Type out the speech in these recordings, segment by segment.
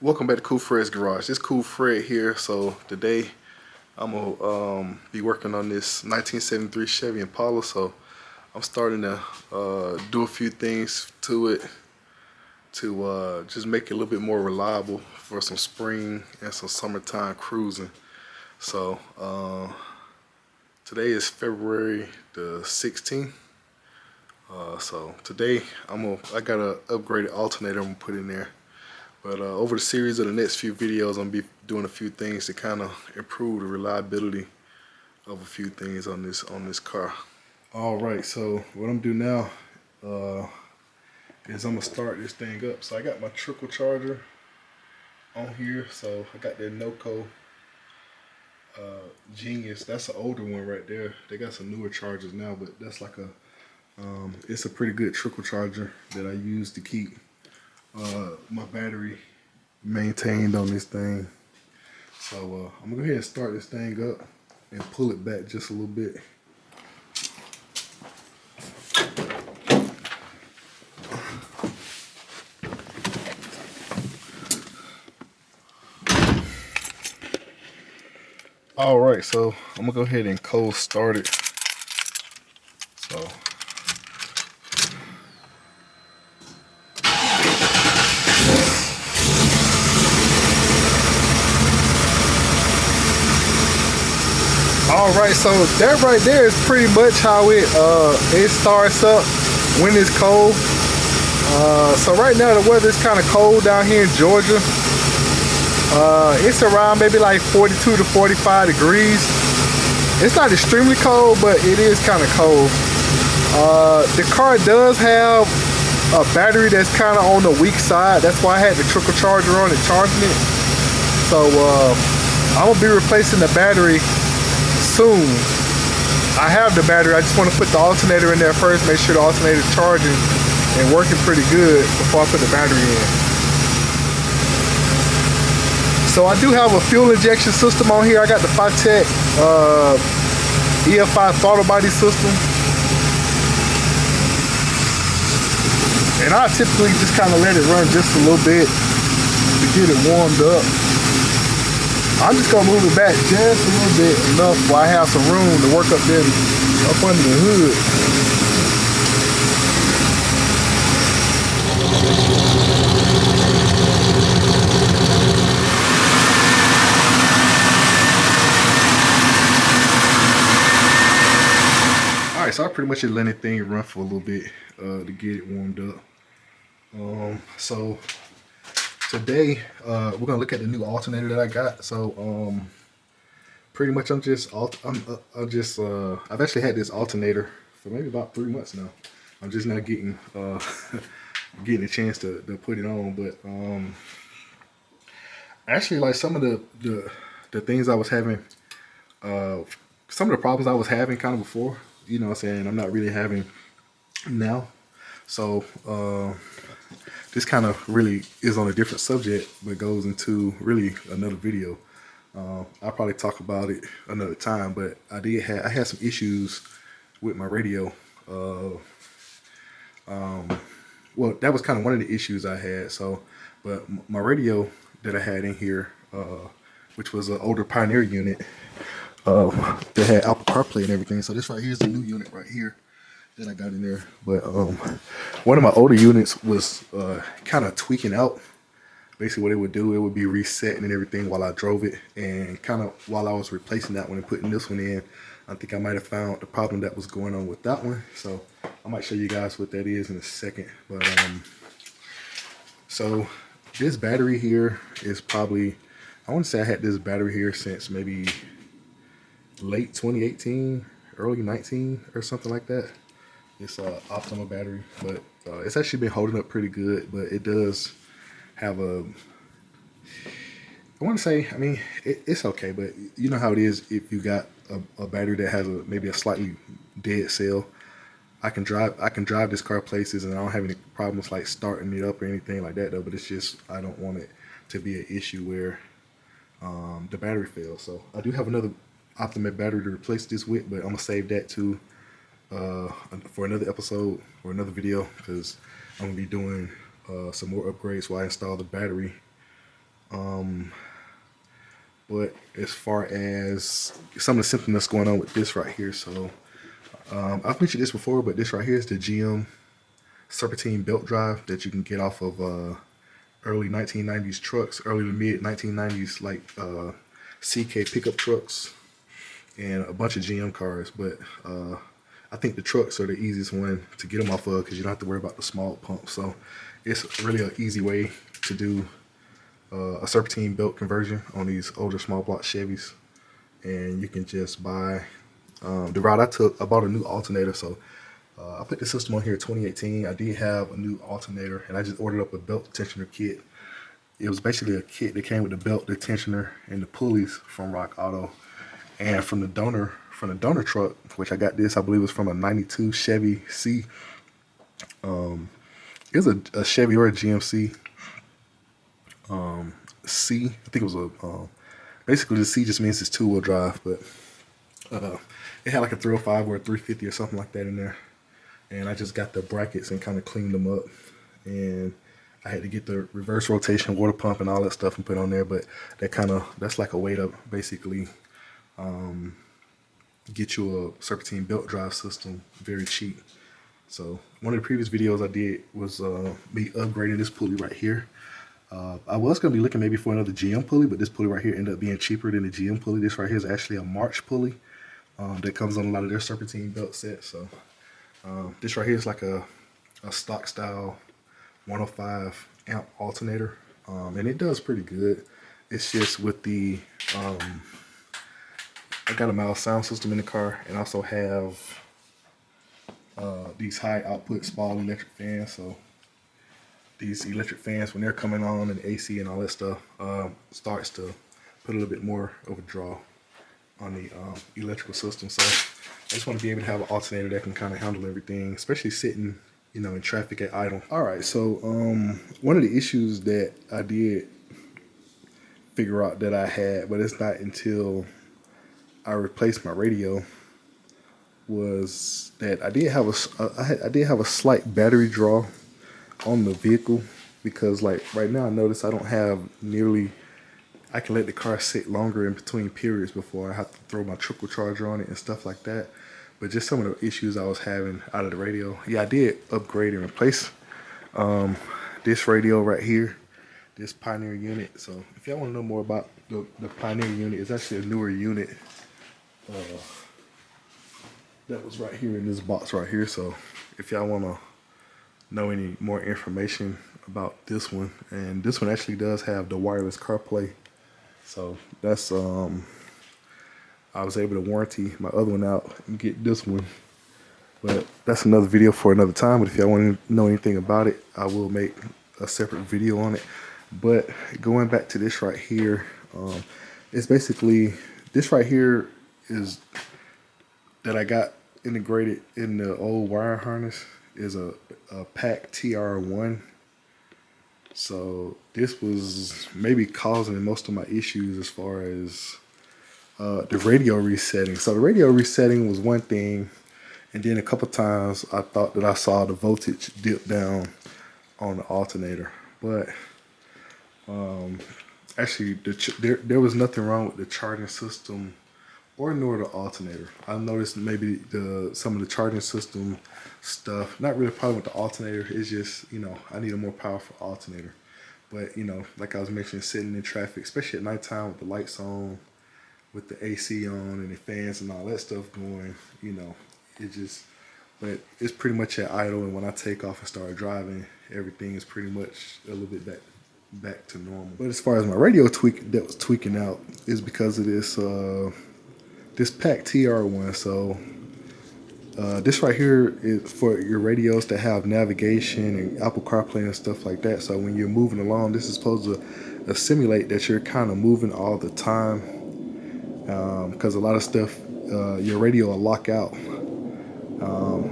Welcome back to Cool Fred's Garage. It's Cool Fred here. So today I'm gonna be working on this 1973 Chevy Impala. So I'm starting to do a few things to it to just make it a little bit more reliable for some spring and some summertime cruising. So today is February the 16th. So today I got an upgraded alternator I'm gonna put in there. But over the series of the next few videos, I'm gonna be doing a few things to kind of improve the reliability of a few things on this car. All right, so what I'm gonna do now is I'm gonna start this thing up. So I got my trickle charger on here. So I got that NOCO Genius. That's an older one right there. They got some newer chargers now, but that's like it's a pretty good trickle charger that I use to keep my battery maintained on this thing. So I'm gonna go ahead and start this thing up and pull it back just a little bit. All right, so I'm gonna go ahead and cold start it. So Alright, so that right there is pretty much how it starts up when it's cold. So right now the weather is kind of cold down here in Georgia. It's around maybe like 42 to 45 degrees. It's not extremely cold, but it is kind of cold. The car does have a battery that's kind of on the weak side. That's why I had the trickle charger on it charging it. So I'm gonna be replacing the battery soon. I have the battery. I just want to put the alternator in there first, make sure the alternator is charging and working pretty good before I put the battery in. So I do have a fuel injection system on here. I got the Tech EFI throttle body system, and I typically just kind of let it run just a little bit to get it warmed up. I'm just gonna move it back just a little bit, enough while I have some room to work up there, up under the hood. All right, so I pretty much just let anything run for a little bit to get it warmed up. So today we're gonna look at the new alternator that I got. So pretty much I've actually had this alternator for maybe about 3 months now. I'm just now getting getting a chance to put it on. But actually, like some of the things I was having, some of the problems I was having kind of before, you know what I'm saying, I'm not really having now. So this kind of really is on a different subject, but goes into really another video. I'll probably talk about it another time, but I had some issues with my radio. Well, that was kind of one of the issues I had. So, but my radio that I had in here, which was an older Pioneer unit, that had Apple CarPlay and everything. So this right here is the new unit right here that I got in there. But one of my older units was kind of tweaking out. Basically what it would do, it would be resetting and everything while I drove it, and kind of while I was replacing that one and putting this one in, I think I might have found the problem that was going on with that one. So I might show you guys what that is in a second. But so this battery here is probably, I want to say I had this battery here since maybe late 2018, early 19 or something like that. It's an Optima battery, but it's actually been holding up pretty good. But it does have I want to say, I mean, it's okay, but you know how it is if you got a battery that has maybe a slightly dead cell. I can drive this car places and I don't have any problems like starting it up or anything like that though, but it's just I don't want it to be an issue where the battery fails. So I do have another Optima battery to replace this with, but I'm gonna save that too for another episode or another video, because I'm gonna be doing some more upgrades while I install the battery But as far as some of the symptoms that's going on with this right here, so I've mentioned this before, but this right here is the GM Serpentine belt drive that you can get off of early 1990s trucks, early to mid 1990s like CK pickup trucks and a bunch of GM cars. But I think the trucks are the easiest one to get them off of because you don't have to worry about the small pump. So it's really an easy way to do a serpentine belt conversion on these older small block Chevys. And you can just buy the route I took. I bought a new alternator, so I put the system on here in 2018. I did have a new alternator, and I just ordered up a belt tensioner kit. It was basically a kit that came with the belt, the tensioner, and the pulleys from Rock Auto. And from the donor truck, which I got this, I believe was from a 92 Chevy C. It was a Chevy or a GMC C. I think it was a basically the C just means it's two-wheel drive, but it had like a 305 or a 350 or something like that in there. And I just got the brackets and kind of cleaned them up. And I had to get the reverse rotation water pump and all that stuff and put on there, but that's like a way to basically get you a serpentine belt drive system very cheap. So one of the previous videos I did was me upgrading this pulley right here. I was going to be looking maybe for another GM pulley, but this pulley right here ended up being cheaper than the GM pulley. This right here is actually a March pulley that comes on a lot of their serpentine belt sets. So this right here is like a stock style 105 amp alternator, and it does pretty good. It's just with the I got a mild sound system in the car, and also have these high output small electric fans. So these electric fans, when they're coming on, and AC and all that stuff, starts to put a little bit more of a draw on the electrical system. So I just want to be able to have an alternator that can kind of handle everything, especially sitting, you know, in traffic at idle. All right, so one of the issues that I did figure out that I had, but it's not until I replaced my radio, was that I did have a slight battery draw on the vehicle, because like right now I notice I don't have nearly, I can let the car sit longer in between periods before I have to throw my trickle charger on it and stuff like that. But just some of the issues I was having out of the radio. Yeah, I did upgrade and replace this radio right here, this Pioneer unit. So if y'all want to know more about the Pioneer unit, it's actually a newer unit that was right here in this box right here. So if y'all want to know any more information about this one, and this one actually does have the wireless CarPlay. So that's I was able to warranty my other one out and get this one. But that's another video for another time. But if y'all want to know anything about it, I will make a separate video on it. But going back to this right here, it's basically, this right here is that I got integrated in the old wire harness is a PAC TR1. So this was maybe causing most of my issues as far as the radio resetting. So the radio resetting was one thing, and then a couple times I thought that I saw the voltage dip down on the alternator. But actually there was nothing wrong with the charging system or nor the alternator. I noticed maybe some of the charging system stuff, not really a problem with the alternator. It's just, you know, I need a more powerful alternator. But, you know, like I was mentioning, sitting in traffic, especially at nighttime with the lights on, with the AC on and the fans and all that stuff going, you know, but it's pretty much at idle. And when I take off and start driving, everything is pretty much a little bit back to normal. But as far as my radio tweak that was tweaking out is because of this PAC TR1. So this right here is for your radios that have navigation and Apple CarPlay and stuff like that. So when you're moving along, this is supposed to simulate that you're kind of moving all the time, because a lot of stuff, your radio will lock out.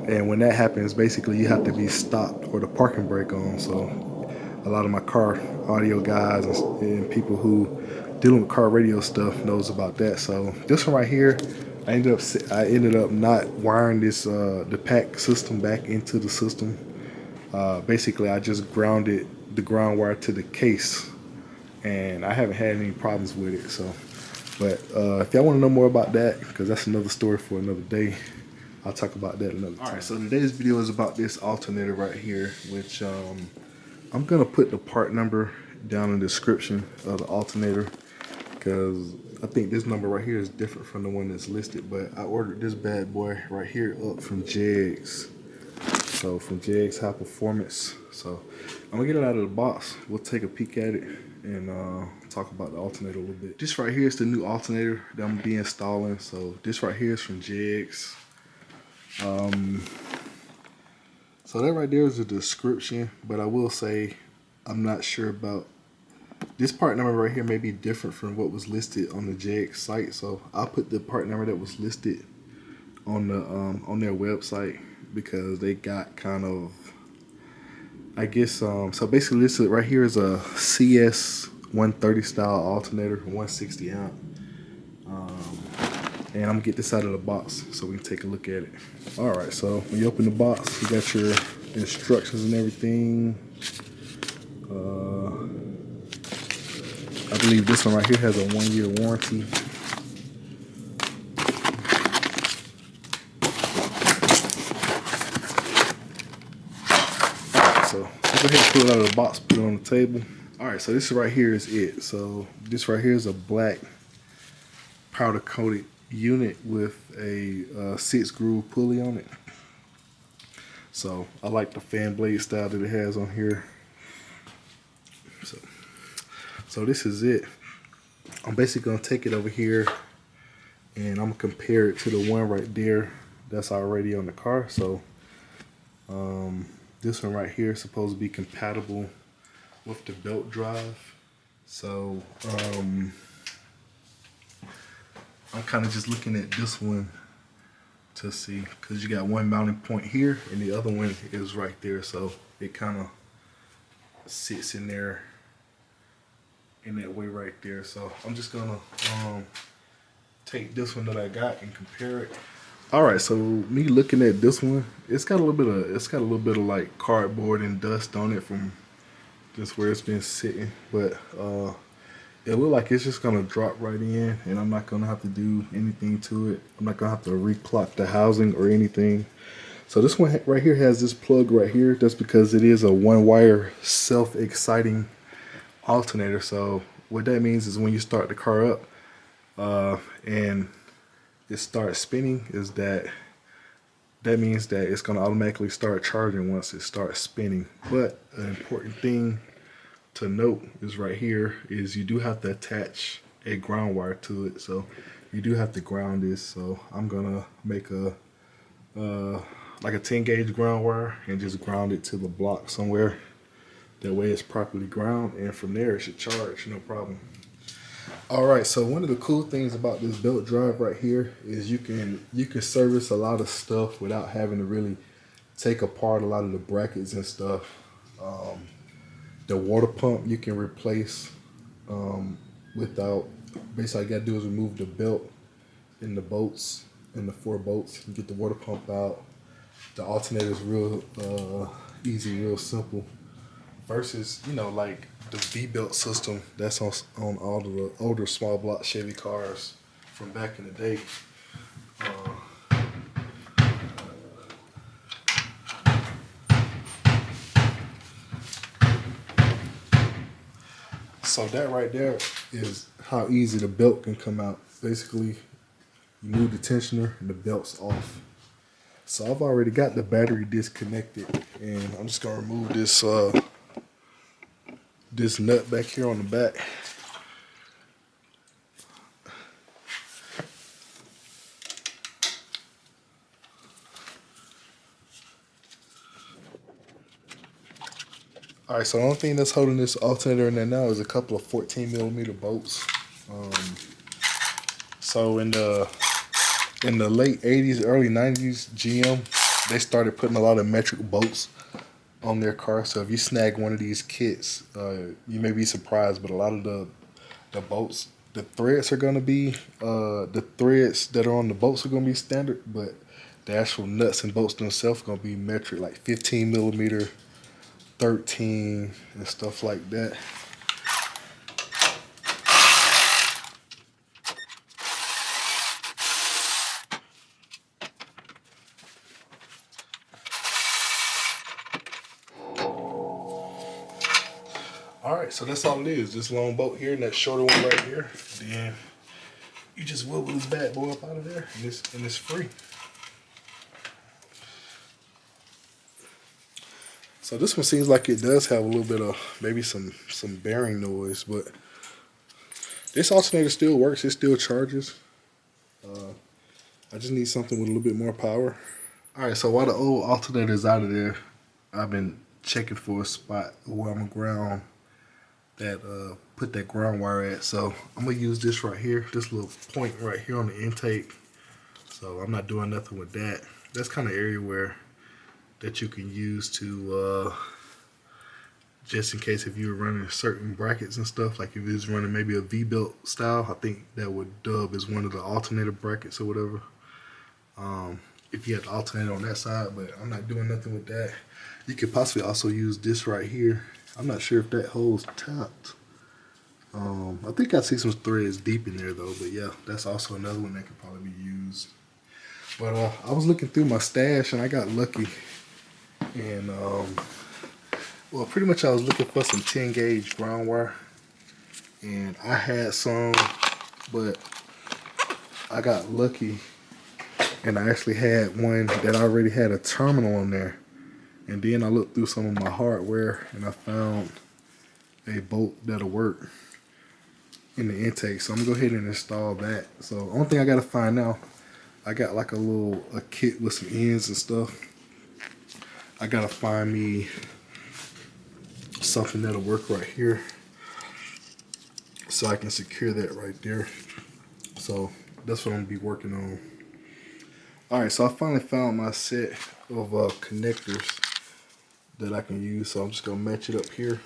And when that happens, basically you have to be stopped or the parking brake on. So a lot of my car audio guys and people who dealing with car radio stuff knows about that. So this one right here, I ended up not wiring this the PAC system back into the system. Basically, I just grounded the ground wire to the case and I haven't had any problems with it. So, but if y'all want to know more about that, because that's another story for another day, I'll talk about that another time. All right, so today's video is about this alternator right here, which I'm gonna put the part number down in the description of the alternator, because I think this number right here is different from the one that's listed. But I ordered this bad boy right here up from Jegs. So from Jegs High Performance. So I'm gonna get it out of the box. We'll take a peek at it and talk about the alternator a little bit. This right here is the new alternator that I'm gonna be installing. So this right here is from Jegs. So that right there is a description, but I will say I'm not sure about this part number right here. May be different from what was listed on the Jegs site. So I'll put the part number that was listed on the on their website, because they got kind of, I guess, so basically this right here is a CS 130 style alternator, 160 amp. And I'm gonna get this out of the box so we can take a look at it. All right, so when you open the box, you got your instructions and everything. I believe this one right here has a 1-year warranty. So let's go ahead and pull it out of the box, put it on the table. All right, so this right here is it. So this right here is a black powder coated unit with a 6-groove pulley on it. So I like the fan blade style that it has on here. So this is it. I'm basically gonna take it over here and I'm gonna compare it to the one right there that's already on the car. So this one right here is supposed to be compatible with the belt drive. So I'm kind of just looking at this one to see, because you got one mounting point here and the other one is right there. So it kind of sits in there in that way right there. So I'm just gonna take this one that I got and compare it. All right, so me looking at this one, it's got a little bit of like cardboard and dust on it from just where it's been sitting, but it look like it's just gonna drop right in, and I'm not gonna have to do anything to it. I'm not gonna have to reclock the housing or anything. So this one right here has this plug right here. That's because it is a 1-wire self-exciting alternator. So what that means is when you start the car up and it starts spinning, is that means that it's gonna automatically start charging once it starts spinning. But an important thing to note is right here is you do have to attach a ground wire to it. So you do have to ground this. So I'm gonna make a like a 10-gauge ground wire and just ground it to the block somewhere. That way it's properly ground, and from there it should charge, no problem. All right, so one of the cool things about this belt drive right here is you can service a lot of stuff without having to really take apart a lot of the brackets and stuff. The water pump you can replace without, basically all you gotta do is remove the belt in the bolts, in the 4 bolts, and get the water pump out. The alternator is real easy, real simple, versus, you know, like the V-belt system that's on all the older small block Chevy cars from back in the day. So that right there is how easy the belt can come out. Basically, you move the tensioner and the belt's off. So I've already got the battery disconnected, and I'm just gonna remove this this nut back here on the back. All right, so the only thing that's holding this alternator in there now is a couple of 14mm bolts. So in the late 80s, early 90s, GM, they started putting a lot of metric bolts on their car. So if you snag one of these kits, you may be surprised, but a lot of the bolts, the threads are gonna be, the threads that are on the bolts are gonna be standard, but the actual nuts and bolts themselves are gonna be metric, like 15mm, 13, and stuff like that. Alright, so that's all it is. This long bolt here and that shorter one right here. Then you just wiggle this bad boy up out of there and it's free. So this one seems like it does have a little bit of maybe some bearing noise, but this alternator still works. It still charges. I just need something with a little bit more power. Alright, so while the old alternator is out of there, I've been checking for a spot where I'm gonna ground that put that ground wire at. So I'm gonna use this right here, this little point right here on the intake. So I'm not doing nothing with that. That's kind of area where that you can use to just in case if you're running certain brackets and stuff, like if it's running maybe a V-belt style, I think that would dub as one of the alternator brackets or whatever. If you have the alternator on that side, but I'm not doing nothing with that. You could possibly also use this right here. I'm not sure if that holds tapped. I think I see some threads deep in there though, but yeah, that's also another one that could probably be used. But I was looking through my stash and I got lucky. And well, pretty much I was looking for some 10 gauge ground wire. And I had some, but I got lucky and I actually had one that already had a terminal on there. And then I looked through some of my hardware and I found a bolt that'll work in the intake. So I'm gonna go ahead and install that. So the only thing I gotta find now, I got like a kit with some ends and stuff. I gotta find me something that'll work right here so I can secure that right there. So that's what I'm gonna be working on. Alright, so I finally found my set of connectors that I can use. So I'm just gonna match it up here.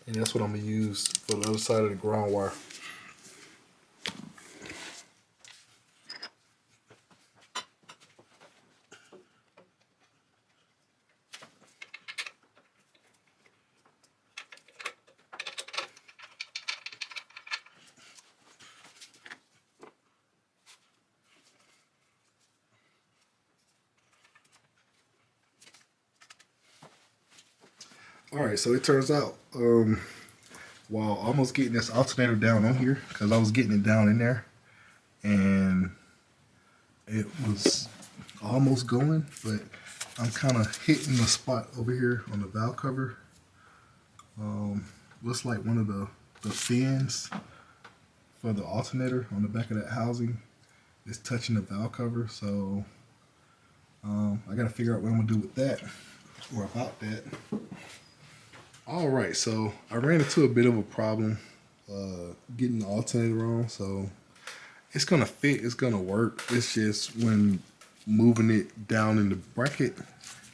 And that's what I'm gonna use for the other side of the ground wire. Alright, so it turns out, while almost getting this alternator down on here, because I was getting it down in there, and it was almost going, but I'm kind of hitting the spot over here on the valve cover. Looks like one of the fins for the alternator on the back of that housing is touching the valve cover, so I got to figure out what I'm going to do with that, or about that. Alright, so I ran into a bit of a problem getting the alternator on, so it's going to fit, it's going to work. It's just when moving it down in the bracket,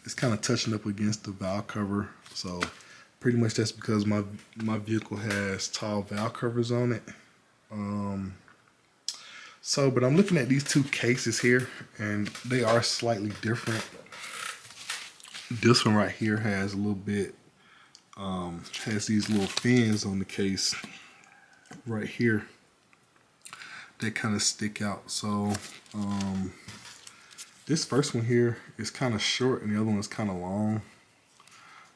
it's kind of touching up against the valve cover. So pretty much that's because my vehicle has tall valve covers on it. But I'm looking at these two cases here, and they are slightly different. This one right here has a little bit has these little fins on the case right here that kind of stick out. So this first one here is kind of short and the other one is kind of long.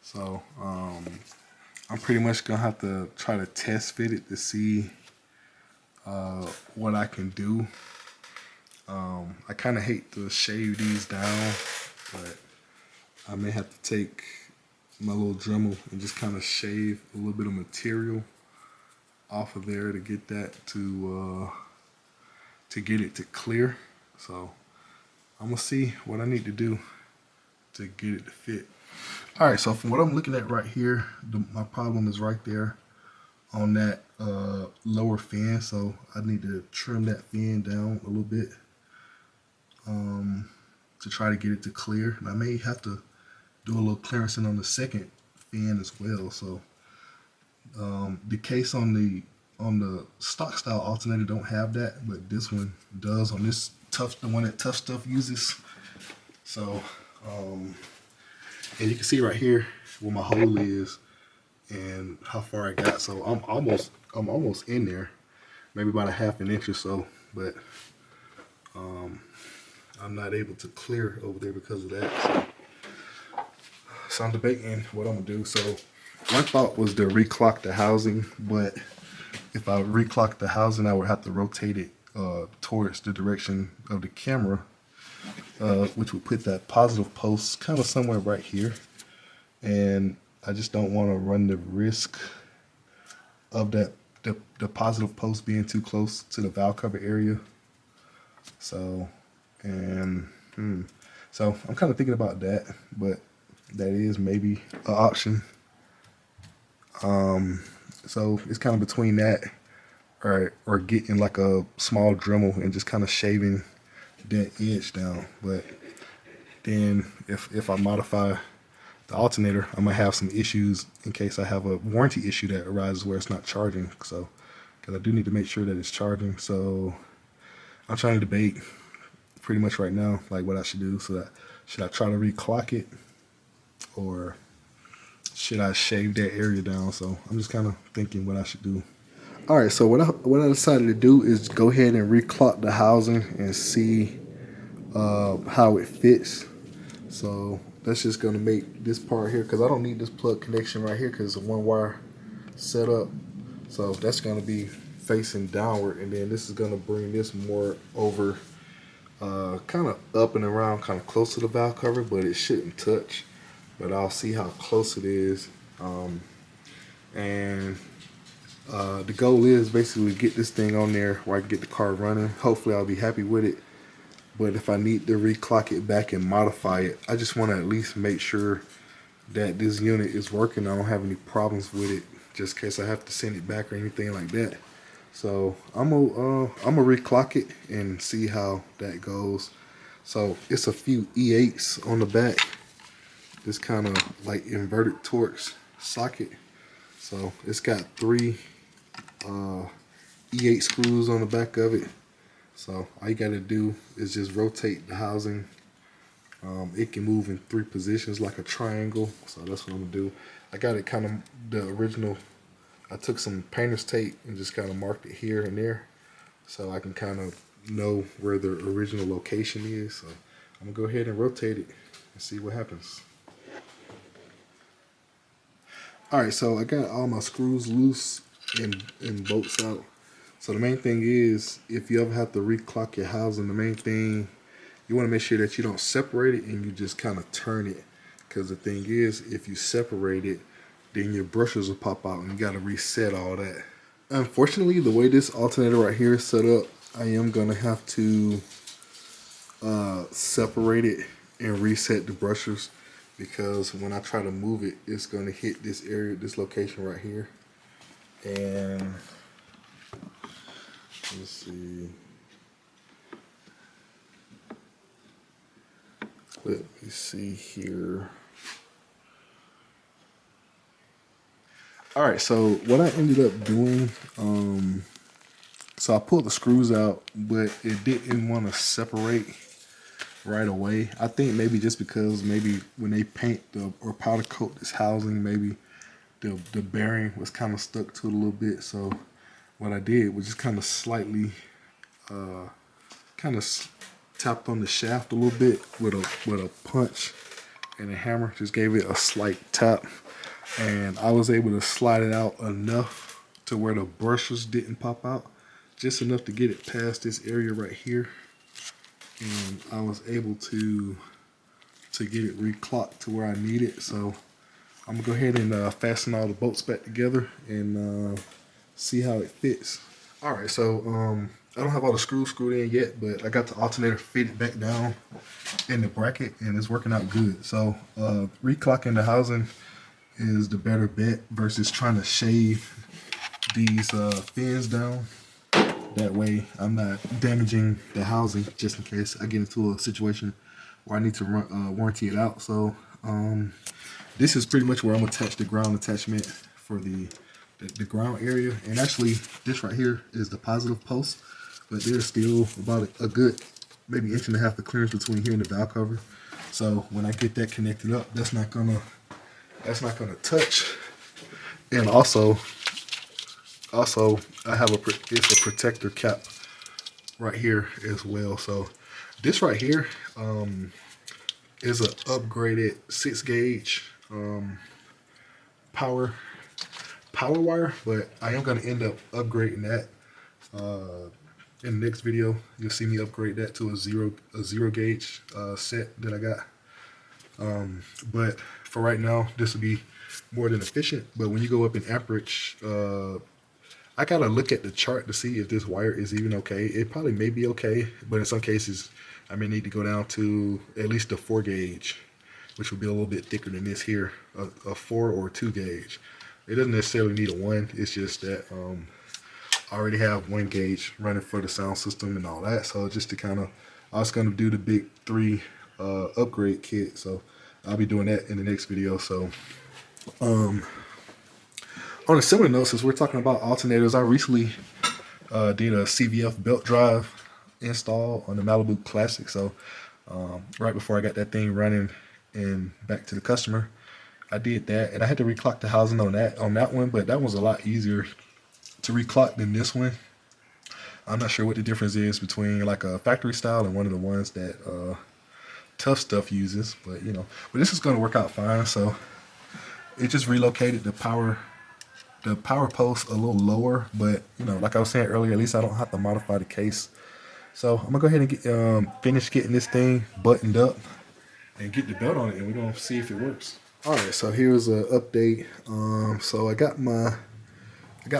So I'm pretty much gonna have to try to test fit it to see what I can do. I kind of hate to shave these down, but I may have to take my little Dremel and just kind of shave a little bit of material off of there to get that to get it to clear. So I'm gonna see what I need to do to get it to fit. All right, so from what I'm looking at right here, my problem is right there on that lower fin. So I need to trim that fin down a little bit to try to get it to clear. And I may have to do a little clearancing on the second fin as well. So the case on the stock style alternator don't have that, but this one does on this the one that Tuff Stuff uses. So and you can see right here where my hole is and how far I got. So I'm almost in there, maybe about a ½ an inch or so, but I'm not able to clear over there because of that. So I'm debating what I'm gonna do. So my thought was to reclock the housing, but if I reclock the housing, I would have to rotate it towards the direction of the camera, which would put that positive post kind of somewhere right here. And I just don't want to run the risk of that the positive post being too close to the valve cover area. So, so I'm kind of thinking about that, but that is maybe an option. So it's kind of between that or getting like a small Dremel and just kind of shaving that edge down. But then if I modify the alternator, I might have some issues in case I have a warranty issue that arises where it's not charging. So, because I do need to make sure that it's charging. So I'm trying to debate pretty much right now, like what I should do. So that, should I try to reclock it or should I shave that area down? So I'm just kind of thinking what I should do. All right, so what I decided to do is go ahead and reclock the housing and see how it fits. So that's just gonna make this part here, because I don't need this plug connection right here because it's a one wire setup. So that's gonna be facing downward, and then this is gonna bring this more over, kind of up and around, kind of close to the valve cover, but it shouldn't touch. But I'll see how close it is, and the goal is basically to get this thing on there where I can get the car running. Hopefully I'll be happy with it. But if I need to reclock it back and modify it, I just want to at least make sure that this unit is working. I don't have any problems with it, just in case I have to send it back or anything like that. So I'm gonna reclock it and see how that goes. So it's a few E8s on the back. This kind of like inverted Torx socket. So it's got 3 E8 screws on the back of it. So all you gotta do is just rotate the housing. It can move in 3 positions like a triangle. So that's what I'm gonna do. I got it kind of the original. I took some painter's tape and just kind of marked it here and there, so I can kind of know where the original location is. So I'm gonna go ahead and rotate it and see what happens. All right, so I got all my screws loose and bolts out. So the main thing is, if you ever have to reclock your housing, the main thing, you want to make sure that you don't separate it and you just kind of turn it. Because the thing is, if you separate it, then your brushes will pop out and you got to reset all that. Unfortunately, the way this alternator right here is set up, I am going to have to separate it and reset the brushes, because when I try to move it, it's going to hit this area, this location right here. And let's see. Let me see here. All right, so what I ended up doing, so I pulled the screws out, but it didn't want to separate right away. I think maybe just because maybe when they paint or powder coat this housing, maybe the bearing was kind of stuck to it a little bit. So what I did was just kind of slightly, tapped on the shaft a little bit with a punch and a hammer. Just gave it a slight tap, and I was able to slide it out enough to where the brushes didn't pop out, just enough to get it past this area right here. And I was able to get it reclocked to where I need it. So I'm gonna go ahead and fasten all the bolts back together and see how it fits. All right, so I don't have all the screws screwed in yet, but I got the alternator fitted back down in the bracket and it's working out good. So reclocking the housing is the better bet versus trying to shave these fins down. That way I'm not damaging the housing just in case I get into a situation where I need to warranty it out. So this is pretty much where I'm gonna attach the ground attachment for the ground area. And actually this right here is the positive post, but there's still about a good maybe 1.5 inches of clearance between here and the valve cover. So when I get that connected up, that's not gonna touch. And also I have it's a protector cap right here as well. So this right here is an upgraded 6 gauge power wire, but I am gonna end up upgrading that. In the next video, you'll see me upgrade that to a zero gauge set that I got. But for right now, this will be more than efficient. But when you go up in amperage, I gotta look at the chart to see if this wire is even okay. It probably may be okay, but in some cases, I may need to go down to at least a 4 gauge, which will be a little bit thicker than this here, a 4 or 2 gauge. It doesn't necessarily need a 1. It's just that I already have 1 gauge running for the sound system and all that. So just to kind of, I was going to do the big 3 upgrade kit. So I'll be doing that in the next video. So on a similar note, since we're talking about alternators, I recently did a CVF belt drive install on the Malibu Classic. So right before I got that thing running and back to the customer, I did that, and I had to reclock the housing on that one, but that was a lot easier to reclock than this one. I'm not sure what the difference is between like a factory style and one of the ones that Tuff Stuff uses, but you know, but this is going to work out fine. So it just relocated the power post a little lower, but you know, like I was saying earlier, at least I don't have to modify the case. So I'm gonna go ahead and get, finish getting this thing buttoned up and get the belt on it, and we're gonna see if it works. All right, so here's an update. So I got my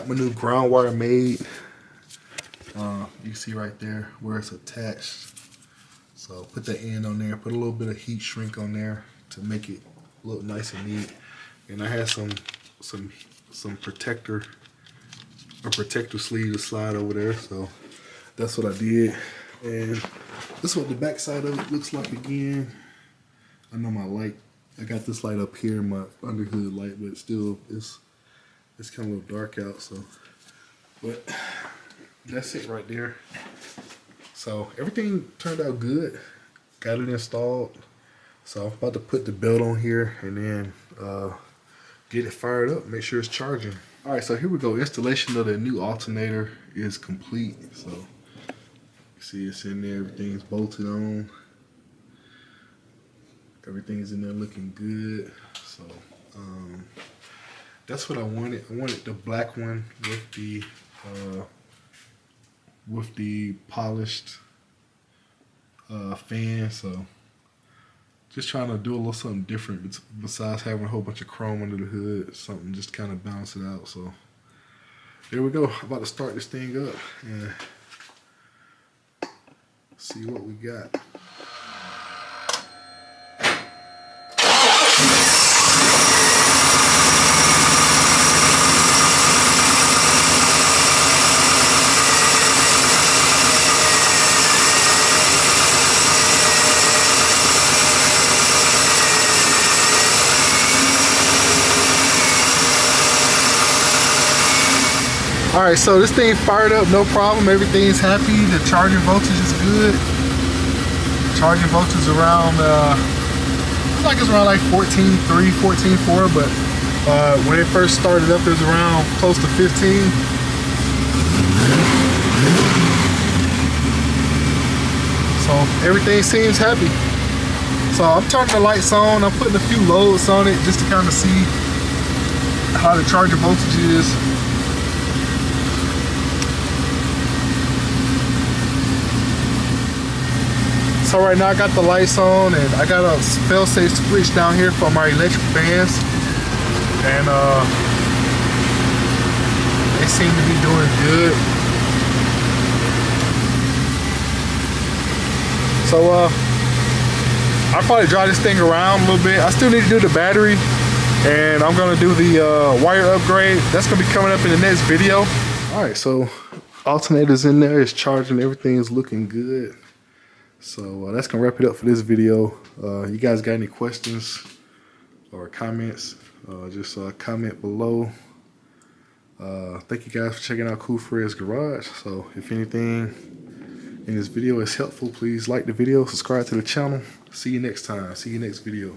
new ground wire made. You see right there where it's attached. So put the end on there, put a little bit of heat shrink on there to make it look nice and neat. And I had some protector sleeve to slide over there. So that's what I did. And this is what the back side of it looks like again. I know my light, I got this light up here, my underhood light, but still it's kind of a little dark out. So, but that's it right there. So everything turned out good. Got it installed. So I'm about to put the belt on here and then get it fired up, make sure it's charging. All right, so here we go. Installation of the new alternator is complete. So you see it's in there, everything's bolted on. Everything's in there looking good. So that's what I wanted. I wanted the black one with the polished fan. So just trying to do a little something different besides having a whole bunch of chrome under the hood. Something just kind of balance it out. So there we go. I'm about to start this thing up and see what we got. All right, so this thing fired up, no problem. Everything's happy. The charging voltage is good. Charging voltage around, looks like it's around like 14.3, 14.4, but when it first started up, it was around close to 15. So everything seems happy. So I'm turning the lights on. I'm putting a few loads on it just to kind of see how the charger voltage is. So right now I got the lights on and I got a fail-safe switch down here for my electric fans, and they seem to be doing good. So I'll probably drive this thing around a little bit. I still need to do the battery, and I'm gonna do the wire upgrade. That's gonna be coming up in the next video. All right, so alternator's in there, it's charging, everything is looking good. So that's gonna wrap it up for this video. You guys got any questions or comments? Just comment below. Thank you guys for checking out Cool Fred's Garage. So if anything in this video is helpful, please like the video, subscribe to the channel. See you next time. See you next video.